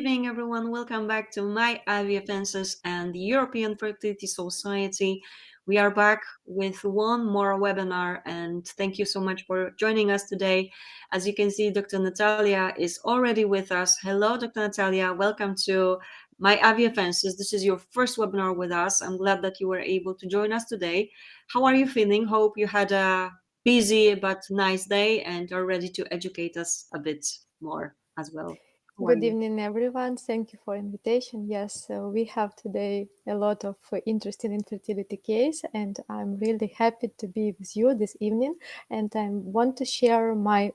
evening, everyone. Welcome back to my IVF and the European Fertility Society. We are back with one more webinar, and thank you so much for joining us today. As you can see, Dr. Natalia is already with us. Hello, Dr. Natalia. Welcome to my IVF. This is your first webinar with us. I'm glad that you were able to join us today. How are you feeling? Hope you had a busy but nice day and are ready to educate us a bit more as well. How are Good you? evening, everyone. Thank you for invitation. Yes, we have today a lot of interesting infertility case, and I'm really happy to be with you this evening. And I want to share my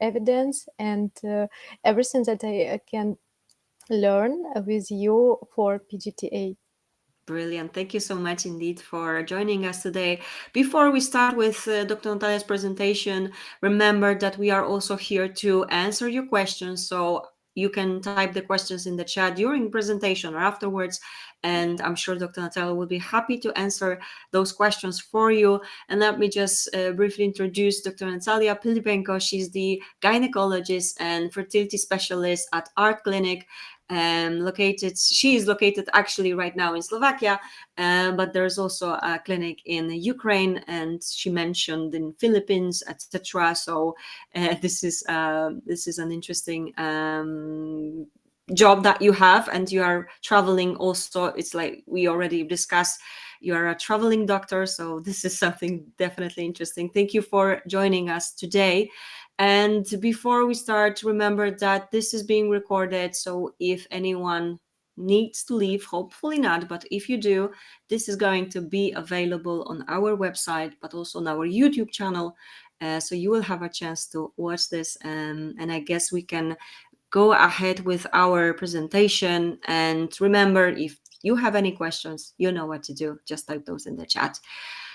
evidence and everything that I can learn with you for PGT-A. Brilliant. Thank you so much indeed for joining us today. Before we start with Dr. Natalia's presentation, remember that we are also here to answer your questions. So you can type the questions in the chat during the presentation or afterwards. And I'm sure Dr. Natalia will be happy to answer those questions for you. And let me just briefly introduce Dr. Natalia Pylypenko. She's the gynecologist and fertility specialist at ARTCLINIC. She is located actually right now in Slovakia, but there's also a clinic in Ukraine, and she mentioned in Philippines, etc. So this is an interesting job that you have, and you are traveling also. It's like we already discussed, you are a traveling doctor, so this is something definitely interesting. Thank you for joining us today. And before we start, remember that this is being recorded, so if anyone needs to leave, hopefully not, but if you do, this is going to be available on our website, but also on our YouTube channel. So you will have a chance to watch this, and I guess we can go ahead with our presentation. And remember, if you have any questions, you know what to do. Just type those in the chat.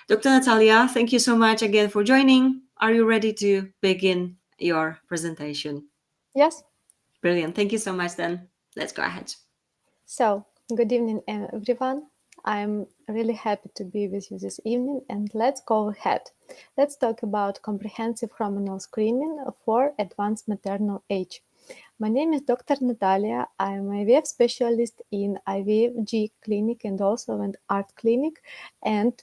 Dr. Natalia, thank you so much again for joining. Are you ready to begin your presentation? Yes. Brilliant. Thank you so much then. Let's go ahead. So, good evening, everyone. I'm really happy to be with you this evening, and let's go ahead. Let's talk about comprehensive hormonal screening for advanced maternal age. My name is Dr. Natalia. I'm an IVF specialist in IVF clinic and also an ARTCLINIC, and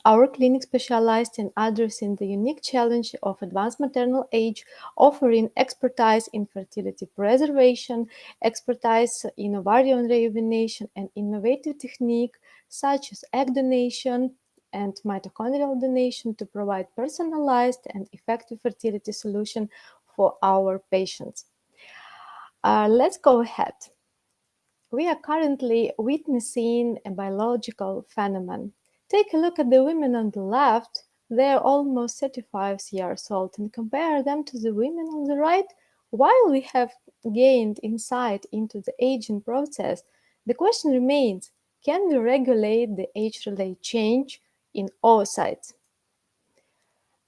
our clinic specialized in addressing the unique challenge of advanced maternal age, offering expertise in fertility preservation, expertise in ovarian rejuvenation, and innovative technique such as egg donation and mitochondrial donation to provide personalized and effective fertility solution for our patients. Let's go ahead. We are currently witnessing a biological phenomenon. Take a look at the women on the left. They are almost 35 years old, and compare them to the women on the right. While we have gained insight into the aging process, the question remains, can we regulate the age-related change in oocytes?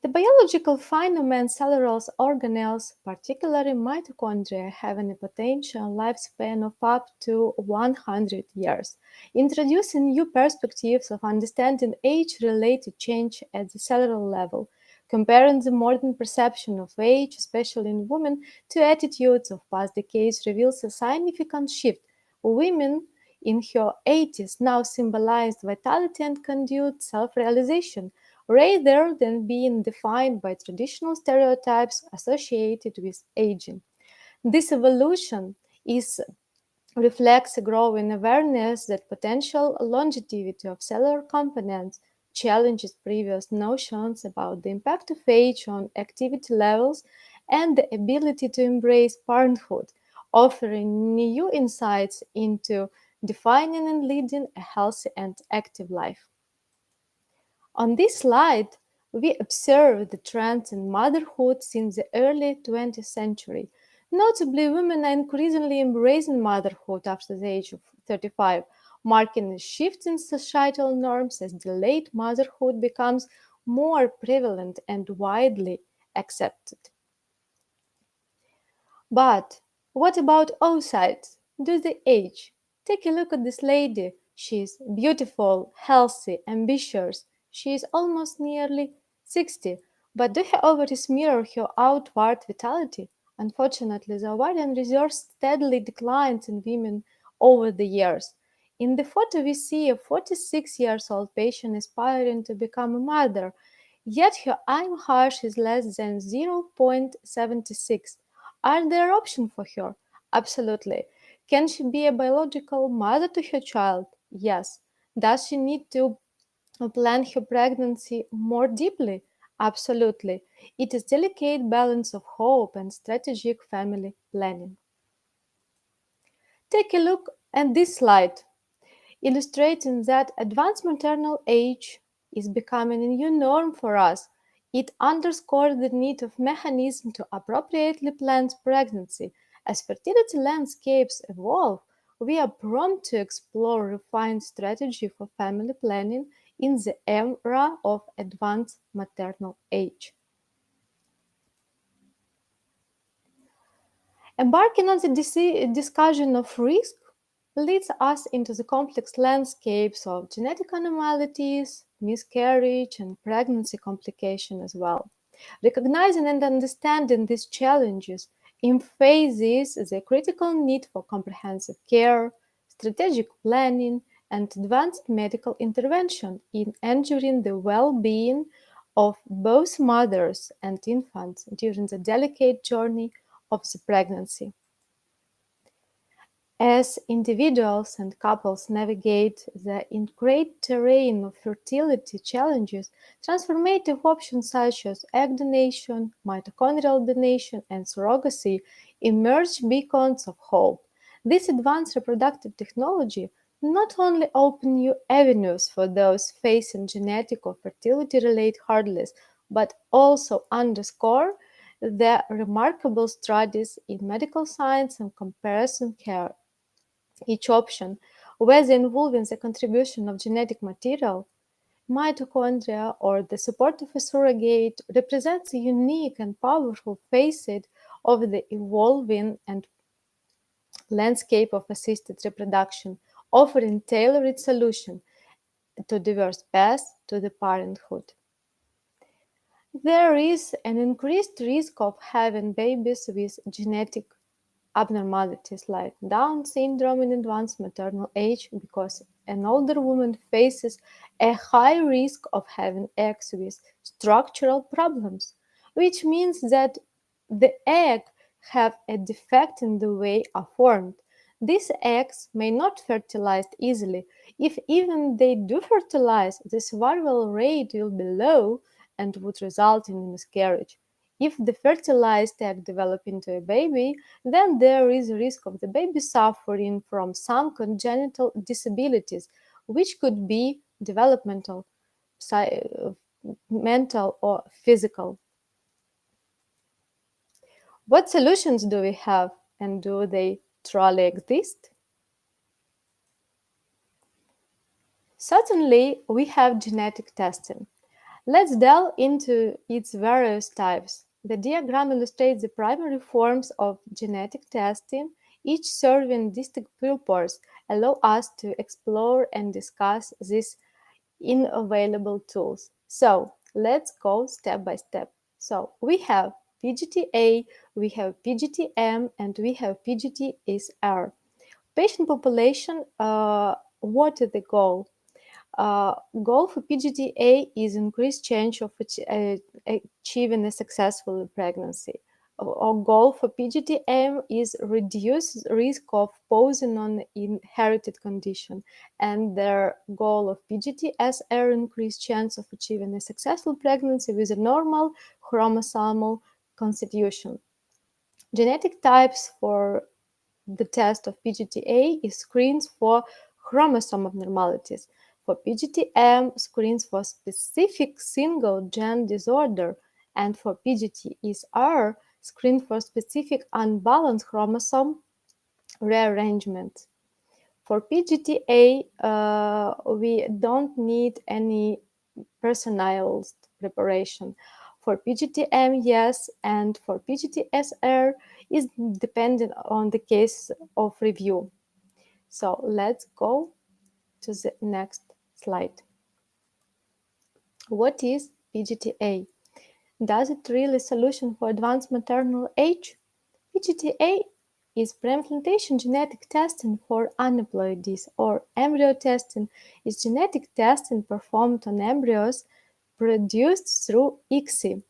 The biological phenomenon cellular organelles, particularly mitochondria, have a potential lifespan of up to 100 years, introducing new perspectives of understanding age-related change at the cellular level. Comparing the modern perception of age, especially in women, to attitudes of past decades reveals a significant shift. Women in her 80s now symbolized vitality and continued self-realization, rather than being defined by traditional stereotypes associated with aging. This evolution reflects a growing awareness that potential longevity of cellular components challenges previous notions about the impact of age on activity levels and the ability to embrace parenthood, offering new insights into defining and leading a healthy and active life. On this slide, we observe the trends in motherhood since the early 20th century. Notably, women are increasingly embracing motherhood after the age of 35, marking a shift in societal norms as delayed motherhood becomes more prevalent and widely accepted. But what about oocytes? Do they age? Take a look at this lady. She's beautiful, healthy, ambitious. She is almost nearly 60. But do her ovaries mirror her outward vitality? Unfortunately, the ovarian reserve steadily declines in women over the years. In the photo, we see a 46-year-old patient aspiring to become a mother, yet her IMH is less than 0.76. Are there options for her? Absolutely. Can she be a biological mother to her child? Yes. Does she need to plan her pregnancy more deeply? Absolutely. It is a delicate balance of hope and strategic family planning. Take a look at this slide, illustrating that advanced maternal age is becoming a new norm for us. It underscores the need of mechanisms to appropriately plan pregnancy. As fertility landscapes evolve, we are prompt to explore refined strategy for family planning in the era of advanced maternal age. Embarking on the discussion of risk leads us into the complex landscapes of genetic anomalies, miscarriage, and pregnancy complication as well. Recognizing and understanding these challenges emphasizes the critical need for comprehensive care, strategic planning, and advanced medical intervention in ensuring the well-being of both mothers and infants during the delicate journey of the pregnancy. As individuals and couples navigate the intricate terrain of fertility challenges, transformative options such as egg donation, mitochondrial donation, and surrogacy emerge beacons of hope. This advanced reproductive technology not only open new avenues for those facing genetic or fertility-related hurdles, but also underscore the remarkable strides in medical science and comparison care. Each option, whether involving the contribution of genetic material, mitochondria, or the support of a surrogate, represents a unique and powerful facet of the evolving and landscape of assisted reproduction, offering tailored solutions to diverse paths to the parenthood. There is an increased risk of having babies with genetic abnormalities like Down syndrome in advanced maternal age because an older woman faces a high risk of having eggs with structural problems, which means that the egg have a defect in the way are formed. These eggs may not fertilize easily. If even they do fertilize, the survival rate will be low and would result in miscarriage. If the fertilized egg develop into a baby, then there is a risk of the baby suffering from some congenital disabilities, which could be developmental, mental, or physical. What solutions do we have, and do they truly exist? Certainly, we have genetic testing. Let's delve into its various types. The diagram illustrates the primary forms of genetic testing, each serving distinct purposes. Allow us to explore and discuss these inavailable tools. So, let's go step by step. So, we have PGT-A, we have PGT-M, and we have PGT-SR. Patient population, what is the goal? Goal for PGT-A is increased chance of achieving a successful pregnancy. Our goal for PGT-M is reduce risk of posing on inherited condition, and their goal of PGT-SR increased chance of achieving a successful pregnancy with a normal chromosomal constitution. Genetic types for the test of PGT-A is screens for chromosome abnormalities. For PGT-M, screens for specific single gen disorder, and for PGT-SR, screen for specific unbalanced chromosome rearrangement. For PGT-A, we don't need any personalized preparation. For PGT-M, yes, and for PGT-SR is dependent on the case of review. So let's go to the next slide. What is PGT-A? Does it really solution for advanced maternal age? PGT-A is pre-implantation genetic testing for aneuploidies, or embryo testing is genetic testing performed on embryos produced through ICSI.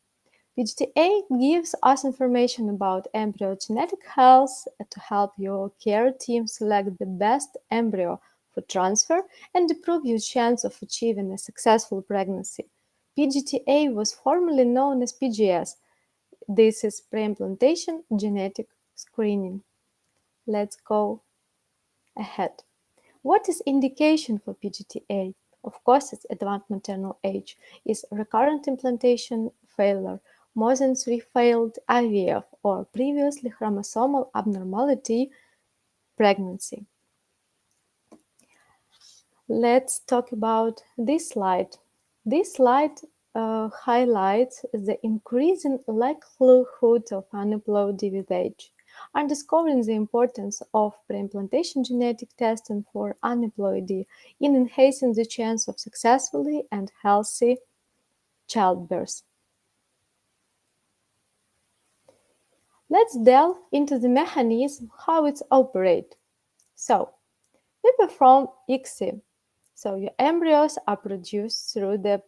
PGT-A gives us information about embryo genetic health to help your care team select the best embryo for transfer and improve your chance of achieving a successful pregnancy. PGT-A was formerly known as PGS. This is pre-implantation genetic screening. Let's go ahead. What is indication for PGT-A? Of course, it's advanced maternal age, is recurrent implantation failure, more than 3 failed IVF, or previously chromosomal abnormality pregnancy. Let's talk about this slide. This slide highlights the increasing likelihood of aneuploidy with age, underscoring the importance of pre-implantation genetic testing for aneuploidy in enhancing the chance of successfully and healthy childbirth. Let's delve into the mechanism, how it operates. So, we perform ICSI. So, your embryos are produced through the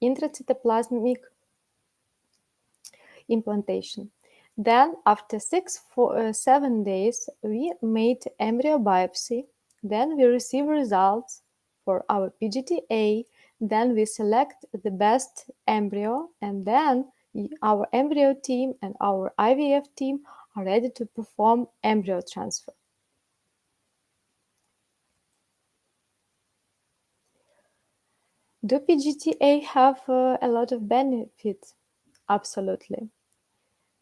intracytoplasmic implantation. Then, after 7 days, we made embryo biopsy. Then we receive results for our PGT-A. Then we select the best embryo, and then our embryo team and our IVF team are ready to perform embryo transfer. Do PGT-A have a lot of benefits? Absolutely.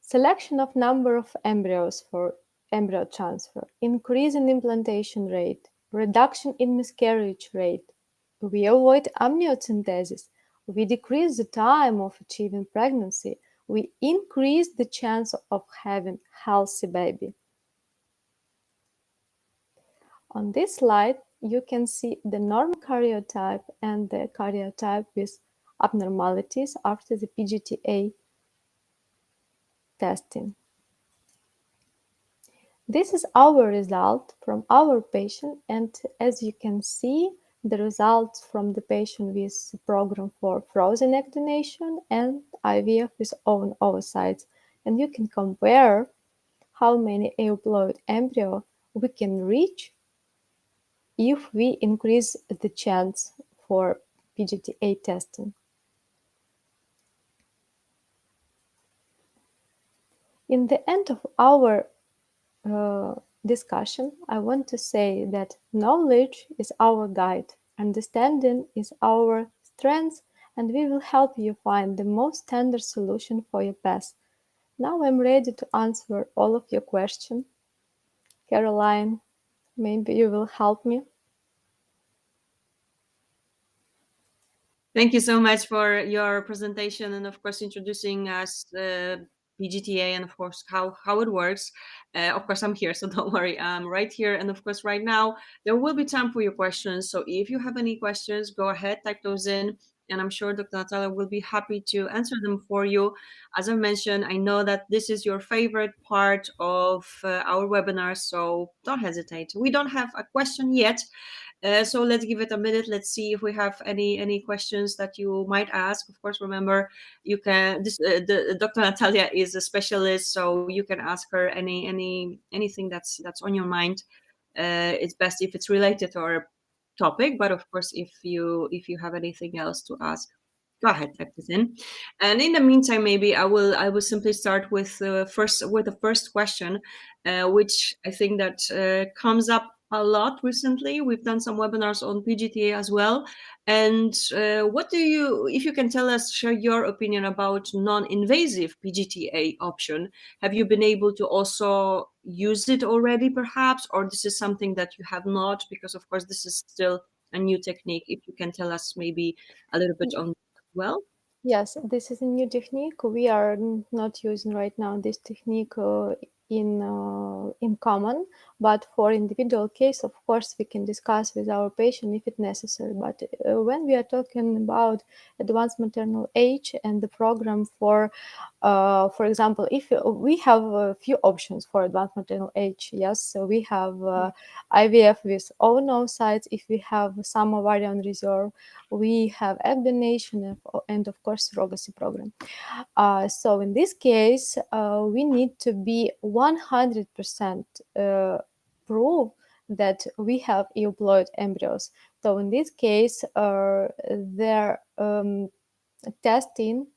Selection of number of embryos for embryo transfer, increase in implantation rate, reduction in miscarriage rate. We avoid amniocentesis. We decrease the time of achieving pregnancy. We increase the chance of having healthy baby. On this slide, you can see the normal karyotype and the karyotype with abnormalities after the PGT-A testing. This is our result from our patient, and as you can see, the results from the patient with program for frozen egg donation and IVF with own oocytes. And you can compare how many euploid embryo we can reach if we increase the chance for PGT-A testing. In the end of our discussion, I want to say that knowledge is our guide, understanding is our strength, and we will help you find the most standard solution for your path. Now I'm ready to answer all of your questions. Caroline, maybe you will help me. Thank you so much for your presentation and, of course, introducing us PGT-A and, of course, how it works. Of course, I'm here, so don't worry. I'm right here. And, of course, right now, there will be time for your questions. So if you have any questions, go ahead, type those in. And I'm sure Dr. Natalia will be happy to answer them for you. As I mentioned, I know that this is your favorite part of our webinar, so don't hesitate. We don't have a question yet. So let's give it a minute. Let's see if we have any questions that you might ask. Of course, remember you can. Dr. Natalia is a specialist, so you can ask her anything that's on your mind. It's best if it's related to our topic, but of course, if you have anything else to ask, go ahead, type this in. And in the meantime, maybe I will simply start with the first question, which I think that comes up a lot recently. We've done some webinars on PGT-A as well. And what do you, if you can tell us, share your opinion about non-invasive PGT-A option? Have you been able to also use it already, perhaps, or this is something that you have not? Because of course, this is still a new technique. If you can tell us maybe a little bit on well. Yes, this is a new technique. We are not using right now this technique in common, but for individual case, of course, we can discuss with our patient if it's necessary. But when we are talking about advanced maternal age and the program for example, if we have a few options for advanced maternal age, yes, so we have IVF with own oocytes. If we have some ovarian reserve, we have egg donation and of course surrogacy program. So in this case, we need to be 100% prove that we have euploid embryos. So in this case, their testing,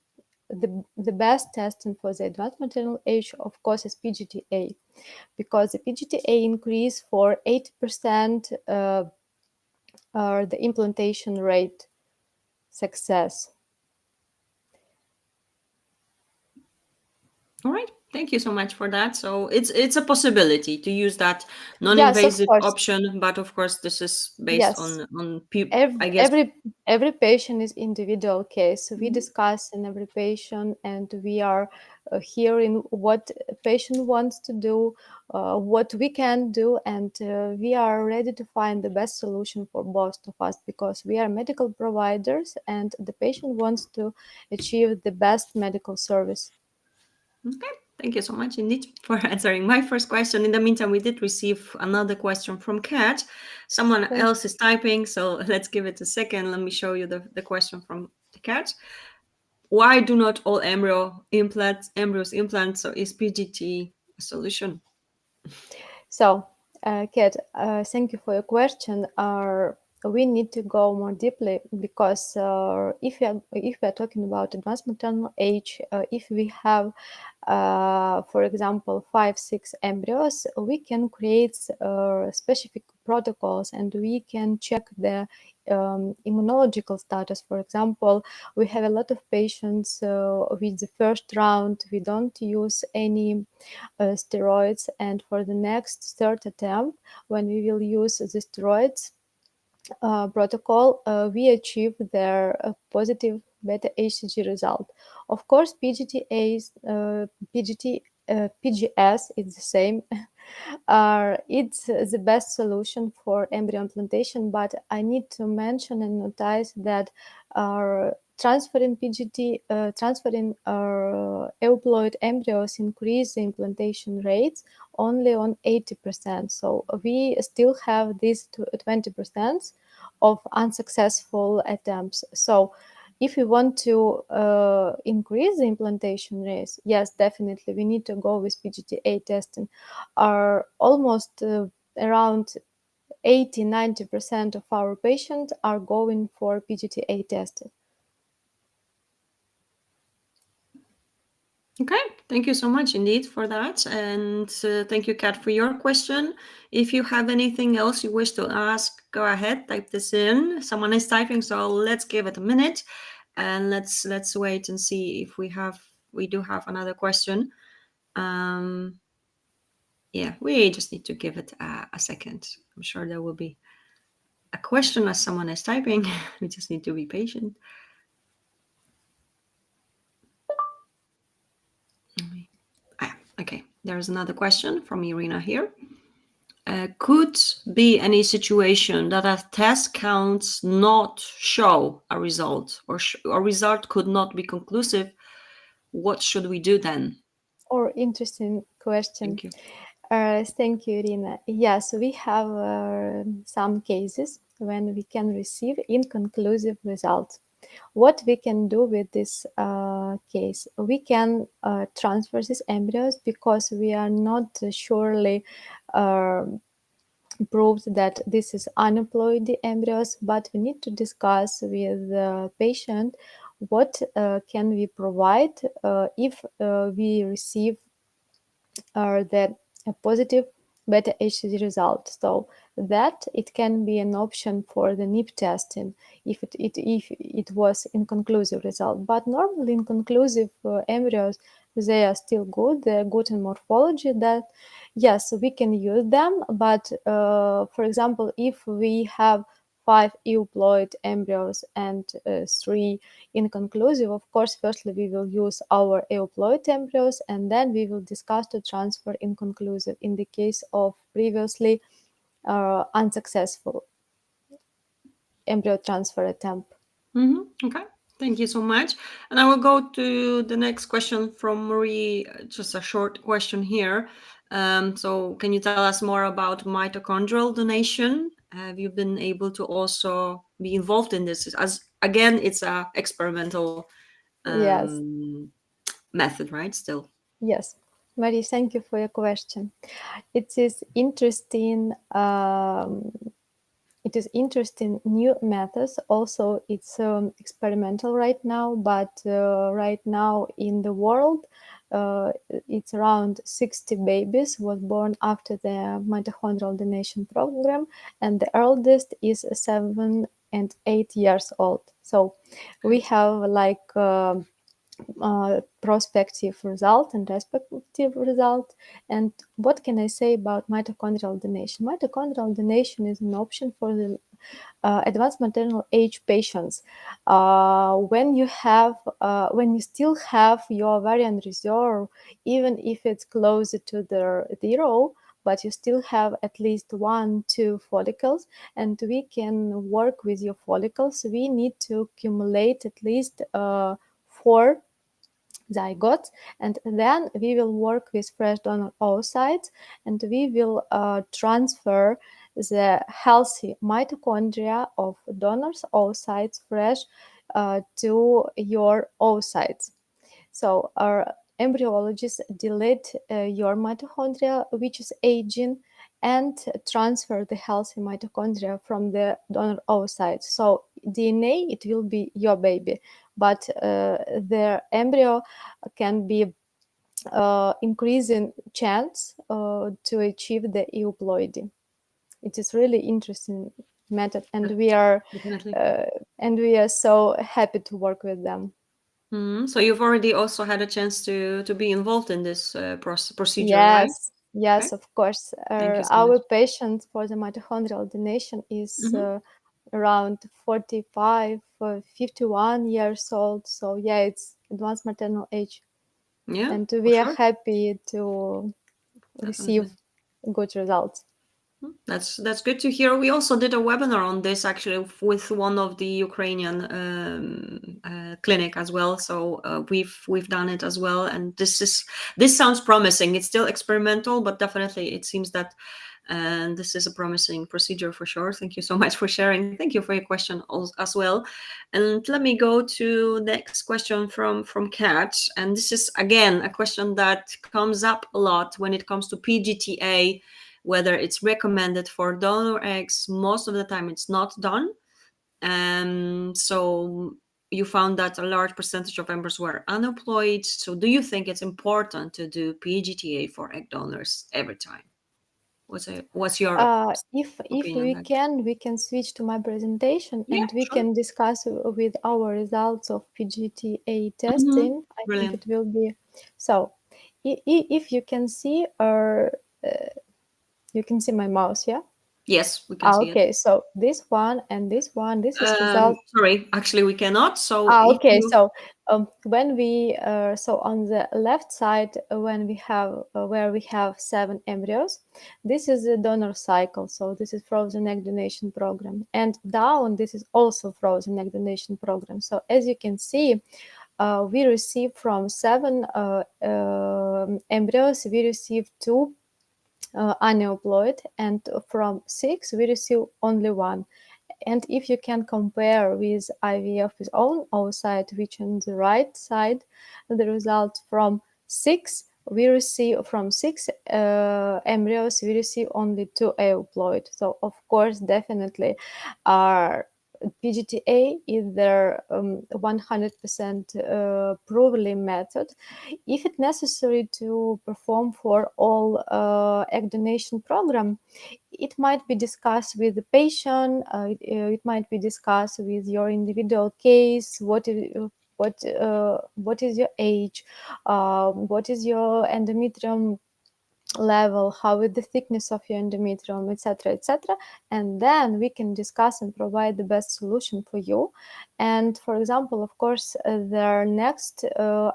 the best testing for the advanced maternal age, of course, is PGT-A, because the PGT-A increase for 80% the implantation rate success. All right. Thank you so much for that. So it's a possibility to use that non-invasive option, but of course this is based on people. I guess every patient is individual case. So we discuss in every patient, and we are hearing what patient wants to do, what we can do, and we are ready to find the best solution for both of us, because we are medical providers and the patient wants to achieve the best medical service. Okay. Thank you so much indeed for answering my first question. In the meantime, we did receive another question from Kat. Someone else is typing, so let's give it a second. Let me show you the question from the Kat. Why do not all embryos implant? So is PGT a solution? So, Kat, thank you for your question. We need to go more deeply, because if we are talking about advanced maternal age, if we have, for example, 5-6 embryos, we can create specific protocols, and we can check the immunological status. For example, we have a lot of patients with the first round, we don't use any steroids, and for the next third attempt, when we will use the steroids protocol, we achieve their positive beta HCG result. Of course, PGT-A's, PGS is the same. It's the best solution for embryo implantation, but I need to mention and notice that transferring euploid embryos increase the implantation rates only on 80%. So we still have these 20% of unsuccessful attempts. So if we want to increase the implantation rates, yes, definitely we need to go with PGT-A testing. Almost around 80-90% of our patients are going for PGT-A testing. Okay, thank you so much indeed for that. And thank you, Kat, for your question. If you have anything else you wish to ask, go ahead, type this in. Someone is typing, so let's give it a minute and let's wait and see if we do have another question. Yeah, we just need to give it a second. I'm sure there will be a question as someone is typing. We just need to be patient. Okay, there's another question from Irina here. Could be any situation that a test counts not show a result, or a result could not be conclusive. What should we do then? Or interesting question. Thank you. Thank you, Irina. Yes, we have some cases when we can receive inconclusive results. What we can do with this case? We can transfer these embryos, because we are not surely proved that this is aneuploid embryos, but we need to discuss with the patient what can we provide if we receive the positive beta HCG result. So that it can be an option for the NIP testing if it was inconclusive result. But normally inconclusive embryos, they are still good, they're good in morphology, that yes, we can use them. But for example, if we have 5 euploid embryos and 3 inconclusive, of course, firstly we will use our euploid embryos, and then we will discuss to transfer inconclusive in the case of previously unsuccessful embryo transfer attempt. Okay, thank you so much. And I will go to the next question from Marie, just a short question here. So can you tell us more about mitochondrial donation? Have you been able to also be involved in this? As again, it's a experimental Yes, method, right? Still. yes. Marie, thank you for your question. It is interesting. It is interesting new methods. Also, it's experimental right now, but right now in the world, it's around 60 babies was born after the mitochondrial donation program, and the eldest is 7 and 8 years old. So we have like prospective result and retrospective result. And what can I say about mitochondrial donation? Mitochondrial donation is an option for the advanced maternal age patients. When you still have your ovarian reserve, even if it's closer to the 0, but you still have at least 1-2 follicles, and we can work with your follicles. We need to accumulate at least 4 zygotes, and then we will work with fresh donor oocytes, and we will transfer the healthy mitochondria of donors oocytes fresh to your oocytes. So our embryologists delete your mitochondria which is aging and transfer the healthy mitochondria from the donor oocytes. So DNA, it will be your baby, but the embryo can be increasing chance to achieve the euploidy. It is really interesting method, and we are Definitely. so happy to work with them. So you've already also had a chance to be involved in this procedure, right? Yes, yes, Okay. of course. Thank you so Our much. patient for the mitochondrial donation is Mhm. around 45, 51 years old. So yeah, it's advanced maternal age, Yeah, and for we are sure. happy to receive Definitely. good results. That's good to hear. We also did a webinar on this actually with one of the Ukrainian clinic as well. So we've done it as well, and this sounds promising. It's still experimental, but definitely it seems that this is a promising procedure for sure. Thank you so much for sharing. Thank you for your question as well. And let me go to next question from Kat. And this is again a question that comes up a lot when it comes to PGT-A, whether it's recommended for donor eggs. Most of the time it's not done. So you found that a large percentage of embryos were unemployed. So do you think it's important to do PGT-A for egg donors every time? What's your If opinion then? we can switch to my presentation, Yeah, and we sure. can discuss with our results of PGT-A Mhm. testing. I think Brilliant. it will be so. If you can see, you can see my mouse, yeah. Yes, we can see it. Okay, so this one and this one, this is result. Sorry, actually we cannot. So if Okay, you so when we so on the left side, when we have where we have 7 embryos, this is a donor cycle. So this is frozen egg donation program, and down this is also frozen egg donation program. So as you can see, we received from 7 embryos, we received 2 aneuploid, and from 6 we receive only 1. And if you can compare with IVF with own oocyte, which on the right side, the result from 6, we receive from 6 embryos, we receive only 2 euploid. So of course, definitely, our PGT-A is their 100% proven method. If it's necessary to perform for all egg donation program, it might be discussed with the patient. It might be discussed with your individual case. What is your age? What is your endometrium level, how is the thickness of your endometrium, etc., etc. And then we can discuss and provide the best solution for you. And for example, of course, the next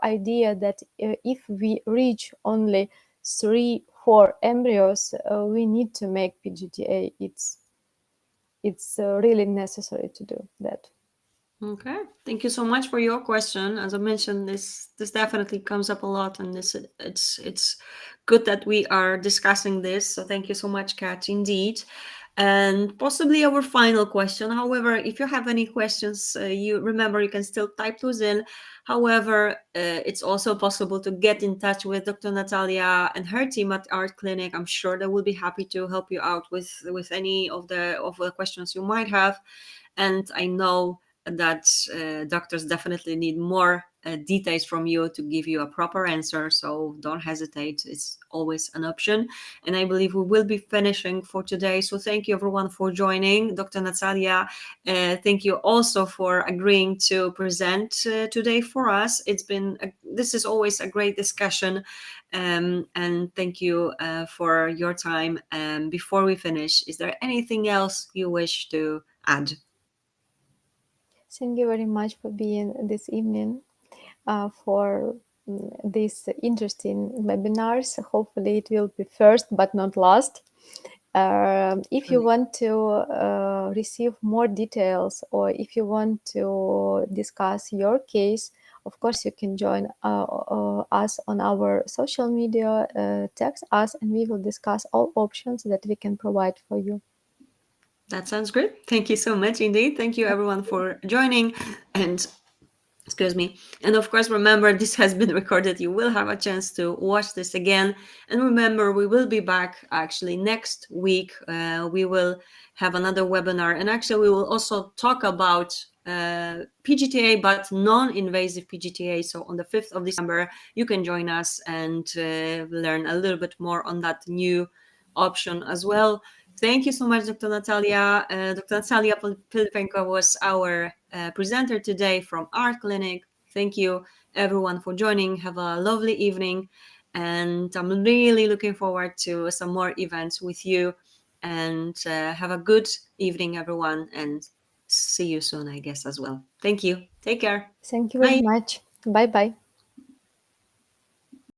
idea that if we reach only 3-4 embryos, we need to make PGT-A. It's really necessary to do that. Okay, thank you so much for your question. As I mentioned, this definitely comes up a lot, and this it's good that we are discussing this. So thank you so much, Kat, indeed. And possibly our final question. However, if you have any questions, you remember you can still type those in. However, it's also possible to get in touch with Dr. Natalia and her team at Art Clinic. I'm sure they will be happy to help you out with any of the questions you might have. And I know that doctors definitely need more details from you to give you a proper answer. So don't hesitate. It's always an option. And I believe we will be finishing for today. So thank you everyone for joining. Dr. Natalia, thank you also for agreeing to present today for us. This is always a great discussion. And thank you for your time. Before we finish, is there anything else you wish to add? Thank you very much for being this evening, for these interesting webinars. Hopefully it will be first but not last. If you want to receive more details, or if you want to discuss your case, of course you can join us on our social media, text us, and we will discuss all options that we can provide for you. That sounds great. Thank you so much indeed. Thank you everyone for joining, and excuse me. And of course, remember, this has been recorded. You will have a chance to watch this again. And remember, we will be back actually next week. We will have another webinar. And actually, we will also talk about PGT-A, but non-invasive PGT-A. So on the 5th of December, you can join us and learn a little bit more on that new option as well. Thank you so much, Dr. Natalia. Dr. Natalia Pylypenko was our presenter today from ARTCLINIC. Thank you, everyone, for joining. Have a lovely evening. And I'm really looking forward to some more events with you. And have a good evening, everyone. And see you soon, I guess, as well. Thank you. Take care. Thank you very Bye. much. Bye bye.